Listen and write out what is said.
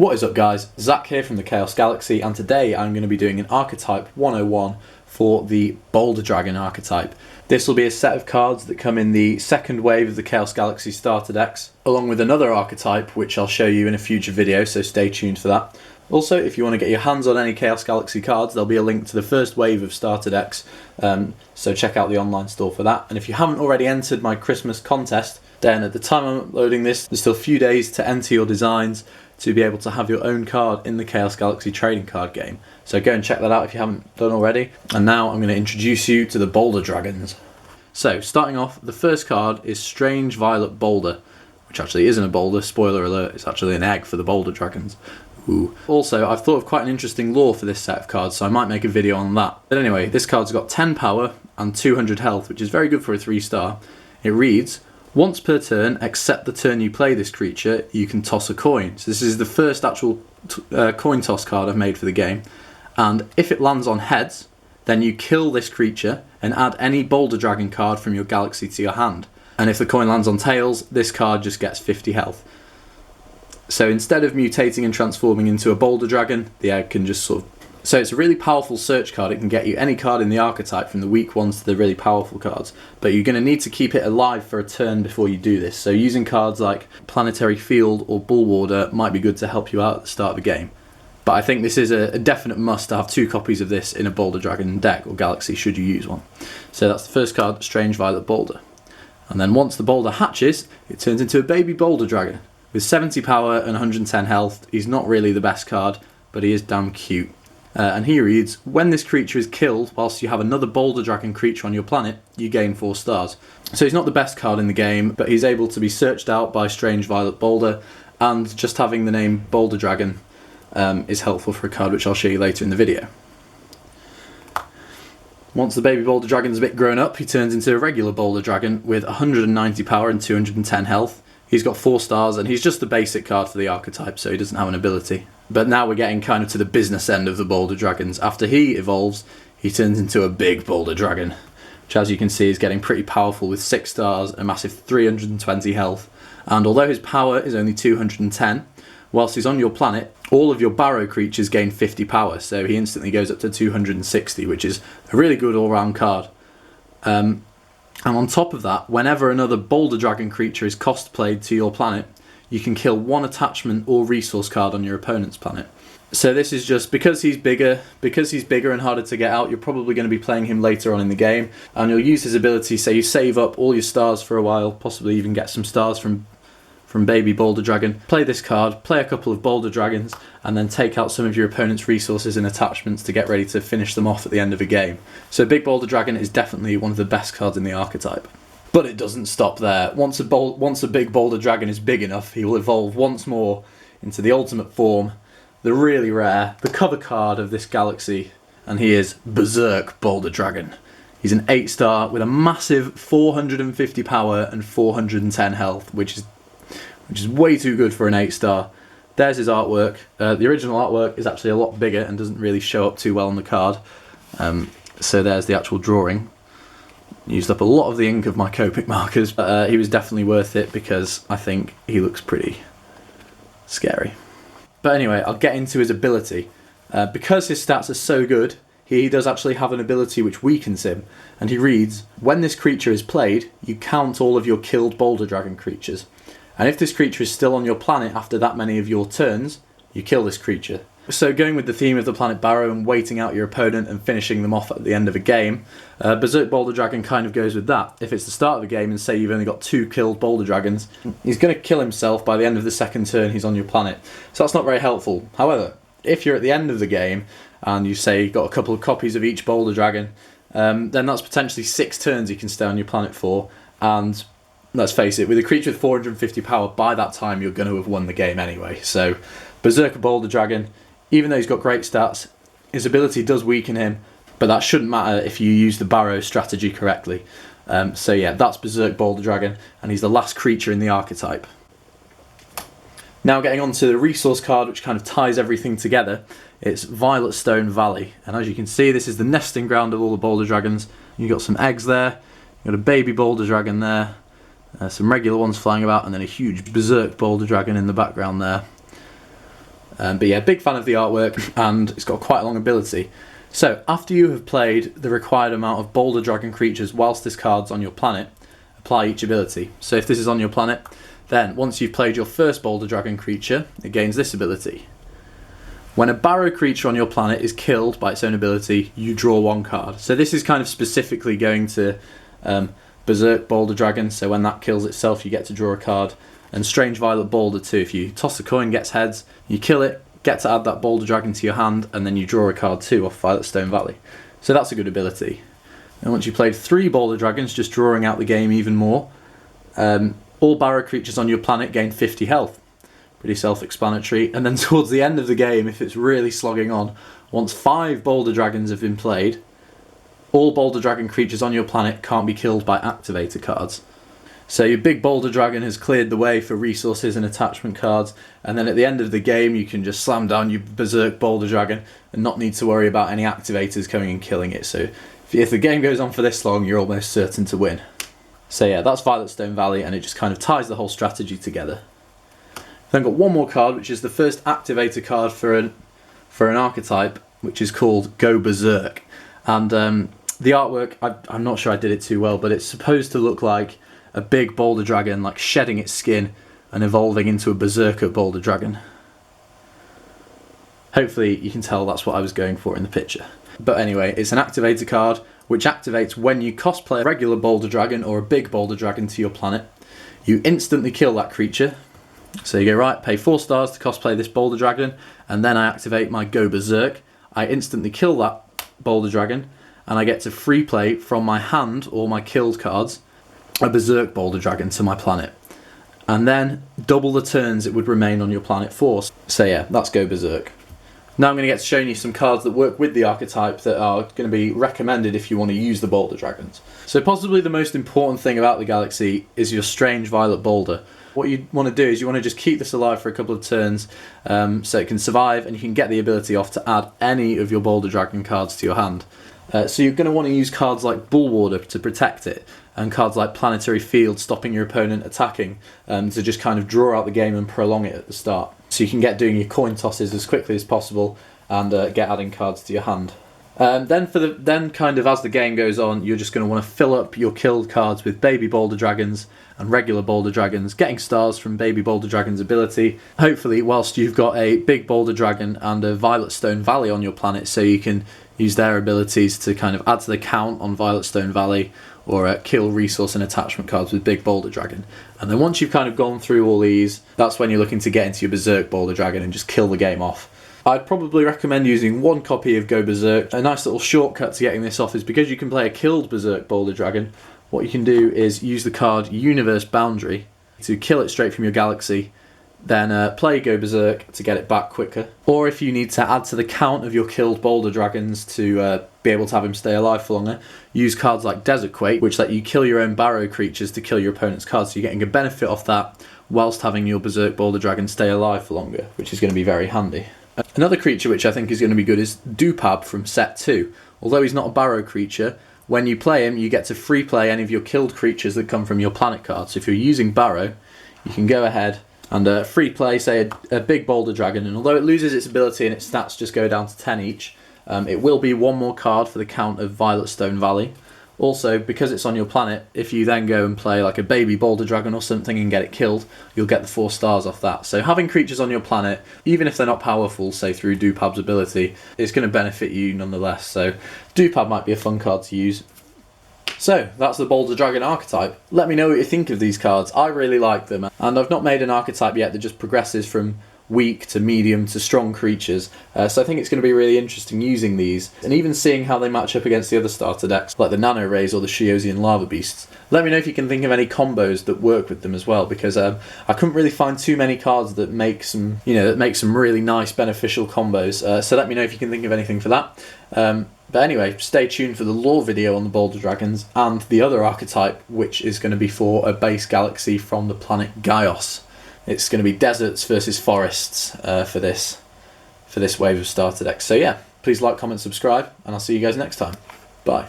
What is up guys, Zach here from the Chaos Galaxy, and today I'm going to be doing an Archetype 101 for the Boulder Dragon archetype. This will be a set of cards that come in the second wave of the Chaos Galaxy starter decks, along with another archetype which I'll show you in a future video, so stay tuned for that. Also, if you want to get your hands on any Chaos Galaxy cards, there'll be a link to the first wave of starter decks, so check out the online store for that. And if you haven't already entered my Christmas contest, then at the time I'm uploading this, there's still a few days to enter your designs to be able to have your own card in the Chaos Galaxy trading card game. So go and check that out if you haven't done already. And now I'm going to introduce you to the Boulder Dragons. So starting off, the first card is Strange Violet Boulder, which actually isn't a boulder, spoiler alert, it's actually an egg for the Boulder Dragons. Ooh. Also, I've thought of quite an interesting lore for this set of cards, so I might make a video on that. But anyway, this card's got 10 power and 200 health, which is very good for a 3-star. It reads, once per turn, except the turn you play this creature, you can toss a coin. So this is the first actual coin toss card I've made for the game. And if it lands on heads, then you kill this creature and add any Boulder Dragon card from your galaxy to your hand. And if the coin lands on tails, this card just gets 50 health. So instead of mutating and transforming into a Boulder Dragon, the egg can just sort of... So it's a really powerful search card. It can get you any card in the archetype, from the weak ones to the really powerful cards. But you're going to need to keep it alive for a turn before you do this. So using cards like Planetary Field or Bullwarder might be good to help you out at the start of the game. But I think this is a definite must to have 2 copies of this in a Boulder Dragon deck or galaxy should you use one. So that's the first card, Strange Violet Boulder. And then once the Boulder hatches, it turns into a baby Boulder Dragon. With 70 power and 110 health, he's not really the best card, but he is damn cute. And he reads, when this creature is killed whilst you have another Boulder Dragon creature on your planet, you gain 4 stars. So he's not the best card in the game, but he's able to be searched out by Strange Violet Boulder, and just having the name Boulder Dragon is helpful for a card which I'll show you later in the video. Once the baby Boulder Dragon's a bit grown up, he turns into a regular Boulder Dragon with 190 power and 210 health. He's got 4 stars and he's just the basic card for the archetype, so he doesn't have an ability. But now we're getting kind of to the business end of the Boulder Dragons. After he evolves, he turns into a big Boulder Dragon, which as you can see is getting pretty powerful with 6 stars, a massive 320 health. And although his power is only 210, whilst he's on your planet, all of your Baro creatures gain 50 power, so he instantly goes up to 260, which is a really good all-round card. And on top of that, whenever another Boulder Dragon creature is cosplayed to your planet, you can kill 1 attachment or resource card on your opponent's planet. So this is just because he's bigger and harder to get out, you're probably going to be playing him later on in the game, and you'll use his ability, say you save up all your stars for a while, possibly even get some stars from baby Boulder Dragon, play this card, play a couple of Boulder Dragons, and then take out some of your opponent's resources and attachments to get ready to finish them off at the end of a game. So Big Boulder Dragon is definitely one of the best cards in the archetype. But it doesn't stop there. Once a Big Boulder Dragon is big enough, he will evolve once more into the ultimate form, the really rare, the cover card of this galaxy, and he is Berserk Boulder Dragon. He's an 8-star with a massive 450 power and 410 health, which is way too good for an 8-star. There's his artwork. The original artwork is actually a lot bigger and doesn't really show up too well on the card. So there's the actual drawing. Used up a lot of the ink of my Copic markers, but he was definitely worth it because I think he looks pretty scary. But anyway, I'll get into his ability. Because his stats are so good, he does actually have an ability which weakens him, and he reads, when this creature is played, you count all of your killed Boulder Dragon creatures. And if this creature is still on your planet after that many of your turns, you kill this creature. So going with the theme of the planet Baro and waiting out your opponent and finishing them off at the end of a game, Berserk Boulder Dragon kind of goes with that. If it's the start of a game and say you've only got 2 killed Boulder Dragons, he's going to kill himself by the end of the second turn he's on your planet. So that's not very helpful. However, if you're at the end of the game and you say you've got a couple of copies of each Boulder Dragon, then that's potentially 6 turns you can stay on your planet for, and let's face it, with a creature with 450 power, by that time you're going to have won the game anyway. So Berserker Boulder Dragon, even though he's got great stats, his ability does weaken him, but that shouldn't matter if you use the Baro strategy correctly. So yeah, that's Berserk Boulder Dragon, and he's the last creature in the archetype. Now getting on to the resource card which kind of ties everything together, it's Violet Stone Valley. And as you can see, this is the nesting ground of all the Boulder Dragons. You've got some eggs there, you've got a baby Boulder Dragon there, some regular ones flying about, and then a huge Berserk Boulder Dragon in the background there. But yeah, big fan of the artwork, and it's got quite a long ability. So after you have played the required amount of Boulder Dragon creatures whilst this card's on your planet, apply each ability. So if this is on your planet, then once you've played your first Boulder Dragon creature, it gains this ability. When a Baro creature on your planet is killed by its own ability, you draw one card. So this is kind of specifically going to Berserk Boulder Dragon, so when that kills itself you get to draw a card. And Strange Violet Boulder too, if you toss a coin, gets heads, you kill it, get to add that Boulder Dragon to your hand, and then you draw a card too off Violet Stone Valley. So that's a good ability. And once you've played 3 Boulder Dragons, just drawing out the game even more, all Baro creatures on your planet gain 50 health. Pretty self-explanatory. And then towards the end of the game, if it's really slogging on, once 5 Boulder Dragons have been played, all Boulder Dragon creatures on your planet can't be killed by activator cards. So your big Boulder Dragon has cleared the way for resources and attachment cards, and then at the end of the game you can just slam down your Berserk Boulder Dragon and not need to worry about any activators coming and killing it. So if the game goes on for this long, you're almost certain to win. So yeah, that's Violet Stone Valley, and it just kind of ties the whole strategy together. Then got one more card, which is the first activator card for an archetype, which is called Go Berserk. And the artwork, I'm not sure I did it too well, but it's supposed to look like a big Boulder Dragon, like shedding its skin and evolving into a Berserker Boulder Dragon. Hopefully you can tell that's what I was going for in the picture. But anyway, it's an activator card, which activates when you cosplay a regular Boulder Dragon or a big Boulder Dragon to your planet. You instantly kill that creature. So you go, right, pay 4 stars to cosplay this Boulder Dragon, and then I activate my Go Berserk. I instantly kill that Boulder Dragon, and I get to free play from my hand or my killed cards a Berserk Boulder Dragon to my planet. And then double the turns it would remain on your planet for. So yeah, that's Go Berserk. Now I'm going to get to showing you some cards that work with the archetype that are going to be recommended if you want to use the Boulder Dragons. So possibly the most important thing about the galaxy is your Strange Violet Boulder. What you want to do is you want to just keep this alive for a couple of turns so it can survive, and you can get the ability off to add any of your Boulder Dragon cards to your hand. So you're going to want to use cards like Bulwarder to protect it, and cards like Planetary Field stopping your opponent attacking to just kind of draw out the game and prolong it at the start. So you can get doing your coin tosses as quickly as possible and get adding cards to your hand. Then kind of as the game goes on, you're just going to want to fill up your killed cards with baby Boulder Dragons and regular Boulder Dragons, getting stars from baby Boulder Dragon's ability, hopefully whilst you've got a big Boulder Dragon and a Violet Stone Valley on your planet, so you can use their abilities to kind of add to the count on Violet Stone Valley, or kill resource and attachment cards with big Boulder Dragon. And then once you've kind of gone through all these, that's when you're looking to get into your Berserk Boulder Dragon and just kill the game off. I'd probably recommend using 1 copy of Go Berserk. A nice little shortcut to getting this off is because you can play a killed Berserk Boulder Dragon, what you can do is use the card Universe Boundary to kill it straight from your galaxy, then play Go Berserk to get it back quicker. Or if you need to add to the count of your killed Boulder Dragons to be able to have him stay alive for longer, use cards like Desert Quake, which let you kill your own Baro creatures to kill your opponent's cards, so you're getting a benefit off that whilst having your Berserk Boulder Dragon stay alive for longer, which is going to be very handy. Another creature which I think is going to be good is Dupab from set 2. Although he's not a Baro creature, when you play him you get to free play any of your killed creatures that come from your planet cards. So if you're using Baro, you can go ahead and free play, say, a big Boulder Dragon, and although it loses its ability and its stats just go down to 10 each, it will be 1 more card for the count of Violet Stone Valley. Also, because it's on your planet, if you then go and play like a baby Boulder Dragon or something and get it killed, you'll get the 4 stars off that. So having creatures on your planet, even if they're not powerful, say through Dupab's ability, is going to benefit you nonetheless. So Dupab might be a fun card to use. So that's the Boulder Dragon archetype. Let me know what you think of these cards. I really like them, and I've not made an archetype yet that just progresses from weak to medium to strong creatures, so I think it's going to be really interesting using these and even seeing how they match up against the other starter decks like the Nano Rays or the Shiosian Lava Beasts. Let me know if you can think of any combos that work with them as well, because I couldn't really find too many cards that make some really nice beneficial combos, so let me know if you can think of anything for that. But anyway, stay tuned for the lore video on the Boulder Dragons and the other archetype, which is going to be for a base galaxy from the planet Gaios. It's going to be deserts versus forests for this wave of starter decks. So yeah, please like, comment, subscribe, and I'll see you guys next time. Bye.